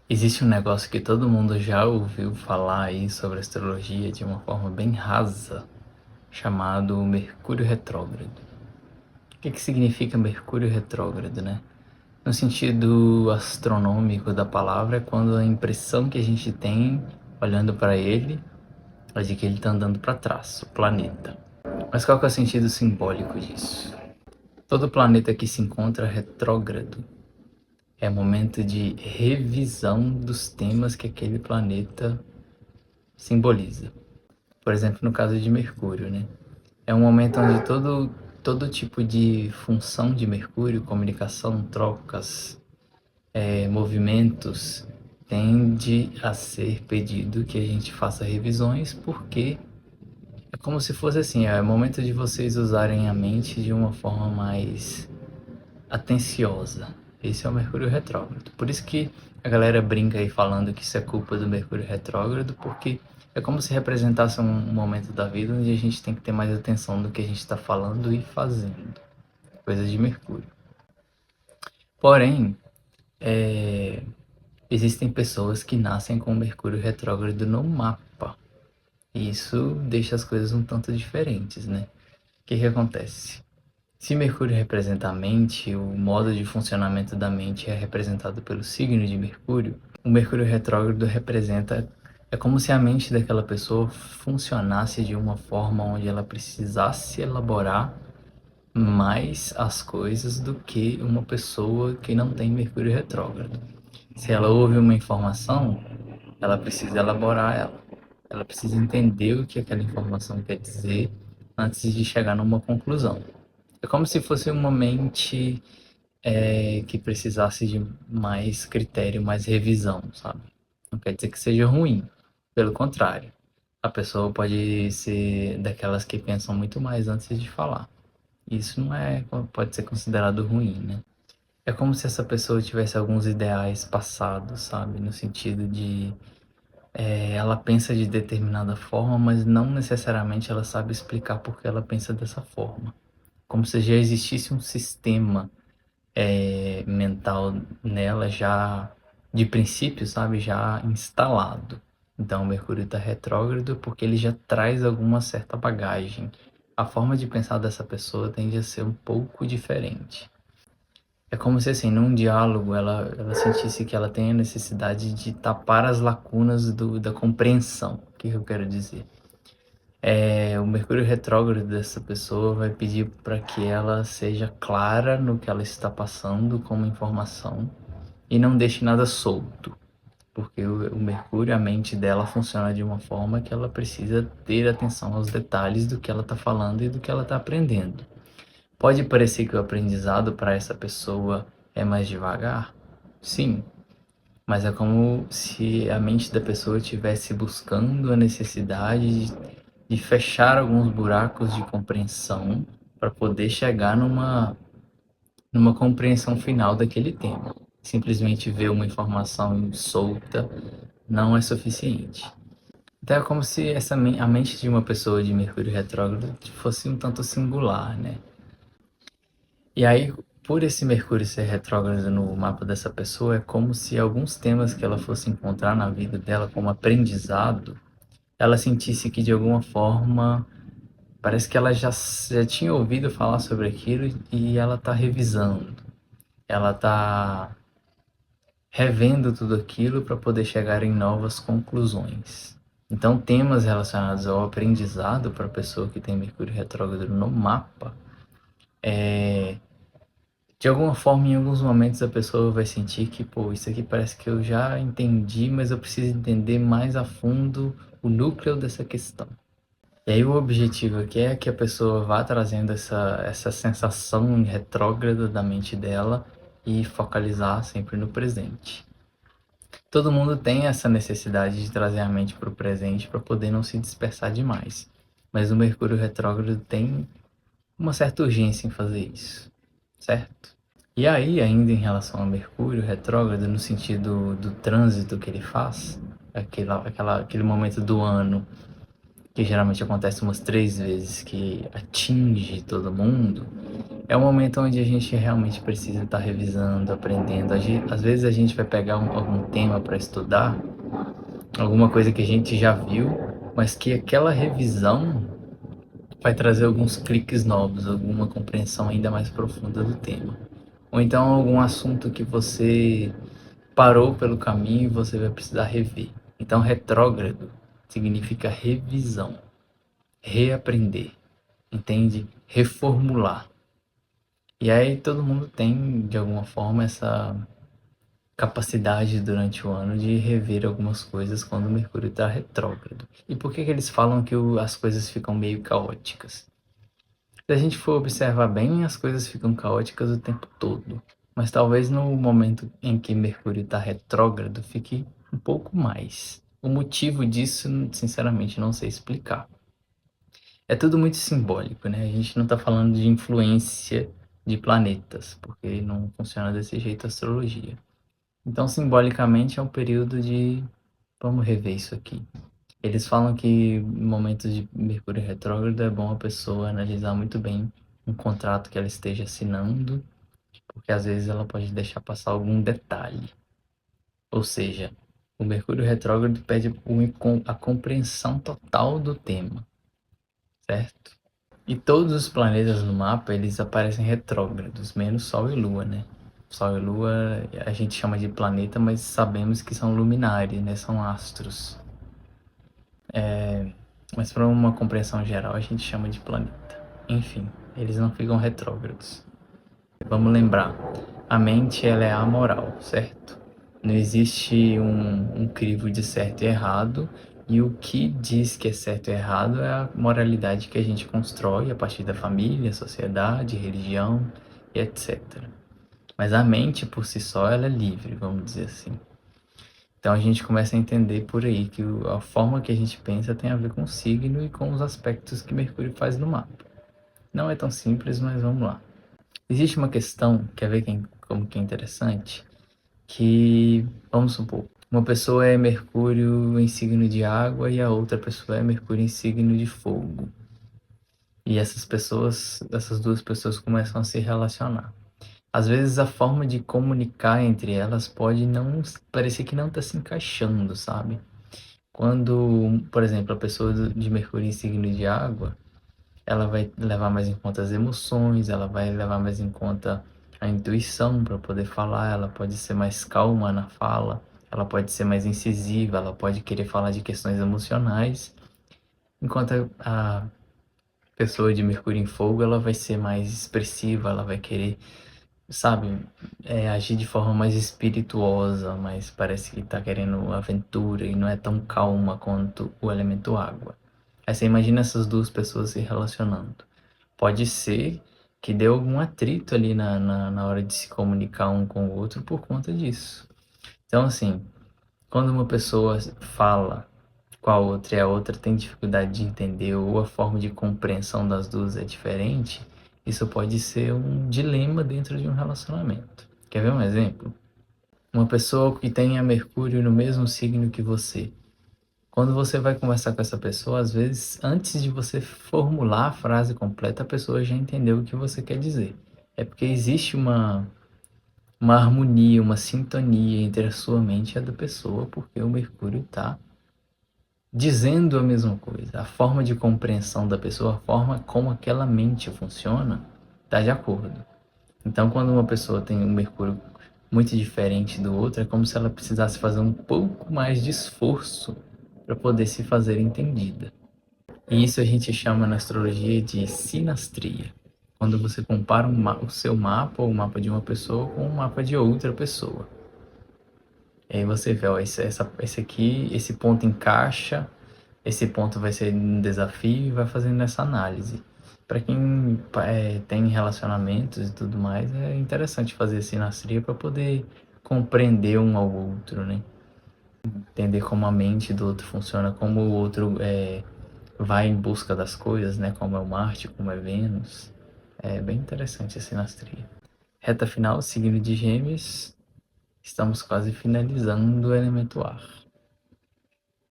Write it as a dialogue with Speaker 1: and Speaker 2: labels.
Speaker 1: Existe um negócio que todo mundo já ouviu falar aí sobre astrologia de uma forma bem rasa, chamado Mercúrio retrógrado. O que significa Mercúrio retrógrado, né? No sentido astronômico da palavra, é quando a impressão que a gente tem olhando para ele é de que ele está andando para trás, o planeta. Mas qual que é o sentido simbólico disso? Todo planeta que se encontra retrógrado é momento de revisão dos temas que aquele planeta simboliza. Por exemplo, no caso de Mercúrio, né? É um momento onde todo tipo de função de Mercúrio, comunicação, trocas, movimentos, tende a ser pedido que a gente faça revisões, porque é como se fosse assim, é momento de vocês usarem a mente de uma forma mais atenciosa. Esse é o Mercúrio retrógrado. Por isso que a galera brinca aí falando que isso é culpa do Mercúrio retrógrado, porque é como se representasse um momento da vida onde a gente tem que ter mais atenção do que a gente está falando e fazendo. Coisas de Mercúrio. Porém, existem pessoas que nascem com o Mercúrio retrógrado no mapa. E isso deixa as coisas um tanto diferentes, né? O que acontece? Se Mercúrio representa a mente, o modo de funcionamento da mente é representado pelo signo de Mercúrio, o Mercúrio retrógrado representa. É como se a mente daquela pessoa funcionasse de uma forma onde ela precisasse elaborar mais as coisas do que uma pessoa que não tem Mercúrio retrógrado. Se ela ouve uma informação, ela precisa elaborar ela. Ela precisa entender o que aquela informação quer dizer antes de chegar numa conclusão. É como se fosse uma mente que precisasse de mais critério, mais revisão, sabe? Não quer dizer que seja ruim, pelo contrário. A pessoa pode ser daquelas que pensam muito mais antes de falar. Isso não é, pode ser considerado ruim, né? É como se essa pessoa tivesse alguns ideais passados, sabe? No sentido de ela pensa de determinada forma, mas não necessariamente ela sabe explicar por que ela pensa dessa forma. Como se já existisse um sistema mental nela já de princípio, sabe, já instalado. Então, o Mercúrio está retrógrado porque ele já traz alguma certa bagagem. A forma de pensar dessa pessoa tende a ser um pouco diferente. É como se, assim, num diálogo ela sentisse que ela tem a necessidade de tapar as lacunas da compreensão. O que eu quero dizer? O Mercúrio retrógrado dessa pessoa vai pedir para que ela seja clara no que ela está passando como informação e não deixe nada solto, porque o Mercúrio, a mente dela funciona de uma forma que ela precisa ter atenção aos detalhes do que ela está falando e do que ela está aprendendo. Pode parecer que o aprendizado para essa pessoa é mais devagar? Sim, mas é como se a mente da pessoa estivesse buscando a necessidade de fechar alguns buracos de compreensão para poder chegar numa compreensão final daquele tema. Simplesmente ver uma informação solta não é suficiente. Então é como se a mente de uma pessoa de Mercúrio retrógrado fosse um tanto singular, né? E aí, por esse Mercúrio ser retrógrado no mapa dessa pessoa, é como se alguns temas que ela fosse encontrar na vida dela como aprendizado, ela sentisse que de alguma forma parece que ela já tinha ouvido falar sobre aquilo e ela está revisando. Ela está revendo tudo aquilo para poder chegar em novas conclusões. Então, temas relacionados ao aprendizado para a pessoa que tem Mercúrio retrógrado no mapa, de alguma forma, em alguns momentos a pessoa vai sentir que, pô, isso aqui parece que eu já entendi, mas eu preciso entender mais a fundo o núcleo dessa questão. E aí o objetivo aqui é que a pessoa vá trazendo essa sensação retrógrada da mente dela e focalizar sempre no presente. Todo mundo tem essa necessidade de trazer a mente para o presente para poder não se dispersar demais. Mas o Mercúrio retrógrado tem uma certa urgência em fazer isso, certo? E aí, ainda em relação ao Mercúrio retrógrado, no sentido do trânsito que ele faz, aquele momento do ano que geralmente acontece umas 3 vezes, que atinge todo mundo, é o momento onde a gente realmente precisa estar revisando, aprendendo. Às vezes a gente vai pegar algum tema para estudar, alguma coisa que a gente já viu, mas que aquela revisão vai trazer alguns cliques novos, alguma compreensão ainda mais profunda do tema. Ou então algum assunto que você parou pelo caminho e você vai precisar rever. Então, retrógrado significa revisão, reaprender, entende? Reformular. E aí todo mundo tem, de alguma forma, essa capacidade durante o ano de rever algumas coisas quando o Mercúrio está retrógrado. E por que que eles falam que as coisas ficam meio caóticas? Se a gente for observar bem, as coisas ficam caóticas o tempo todo. Mas talvez no momento em que Mercúrio está retrógrado fique um pouco mais. O motivo disso, sinceramente, não sei explicar. É tudo muito simbólico, né? A gente não está falando de influência de planetas, porque não funciona desse jeito a astrologia. Então, simbolicamente, é um período de vamos rever isso aqui. Eles falam que em momentos de Mercúrio retrógrado é bom a pessoa analisar muito bem um contrato que ela esteja assinando, porque às vezes ela pode deixar passar algum detalhe. Ou seja, o Mercúrio retrógrado pede a compreensão total do tema, certo? E todos os planetas no mapa, eles aparecem retrógrados, menos Sol e Lua, né? Sol e Lua a gente chama de planeta, mas sabemos que são luminares, né? São astros. Mas para uma compreensão geral a gente chama de planeta. Enfim, eles não ficam retrógrados. Vamos lembrar, a mente ela é amoral, certo? Não existe um crivo de certo e errado, e o que diz que é certo e errado é a moralidade que a gente constrói a partir da família, sociedade, religião e etc. Mas a mente por si só ela é livre, vamos dizer assim. Então a gente começa a entender por aí que a forma que a gente pensa tem a ver com o signo e com os aspectos que Mercúrio faz no mapa. Não é tão simples, mas vamos lá. Existe uma questão, quer ver como que é interessante? Que, vamos supor, uma pessoa é Mercúrio em signo de água e a outra pessoa é Mercúrio em signo de fogo. E essas duas pessoas começam a se relacionar. Às vezes a forma de comunicar entre elas pode não parecer que não está se encaixando, sabe? Quando, por exemplo, a pessoa de Mercúrio em signo de água, ela vai levar mais em conta as emoções, ela vai levar mais em conta a intuição para poder falar, ela pode ser mais calma na fala, ela pode ser mais incisiva, ela pode querer falar de questões emocionais, enquanto a pessoa de Mercúrio em fogo, ela vai ser mais expressiva, ela vai querer, sabe, agir de forma mais espirituosa, mas parece que tá querendo aventura e não é tão calma quanto o elemento água. Aí você imagina essas duas pessoas se relacionando. Pode ser que dê algum atrito ali na hora de se comunicar um com o outro por conta disso. Então, assim, quando uma pessoa fala com a outra e a outra tem dificuldade de entender ou a forma de compreensão das duas é diferente, isso pode ser um dilema dentro de um relacionamento. Quer ver um exemplo? Uma pessoa que tenha Mercúrio no mesmo signo que você. Quando você vai conversar com essa pessoa, às vezes, antes de você formular a frase completa, a pessoa já entendeu o que você quer dizer. É porque existe uma harmonia, uma sintonia entre a sua mente e a da pessoa, porque o Mercúrio está dizendo a mesma coisa. A forma de compreensão da pessoa, a forma como aquela mente funciona, está de acordo. Então, quando uma pessoa tem um Mercúrio muito diferente do outro, é como se ela precisasse fazer um pouco mais de esforço para poder se fazer entendida. E isso a gente chama na astrologia de sinastria. Quando você compara o seu mapa ou o mapa de uma pessoa com o mapa de outra pessoa. E aí você vê, ó, esse aqui, esse ponto encaixa, esse ponto vai ser um desafio e vai fazendo essa análise. Para quem tem relacionamentos e tudo mais, é interessante fazer sinastria para poder compreender um ao outro, né? Entender como a mente do outro funciona, como o outro vai em busca das coisas, né? Como é o Marte, como é Vênus. É bem interessante a sinastria. Reta final, signo de Gêmeos. Estamos quase finalizando o elemento ar.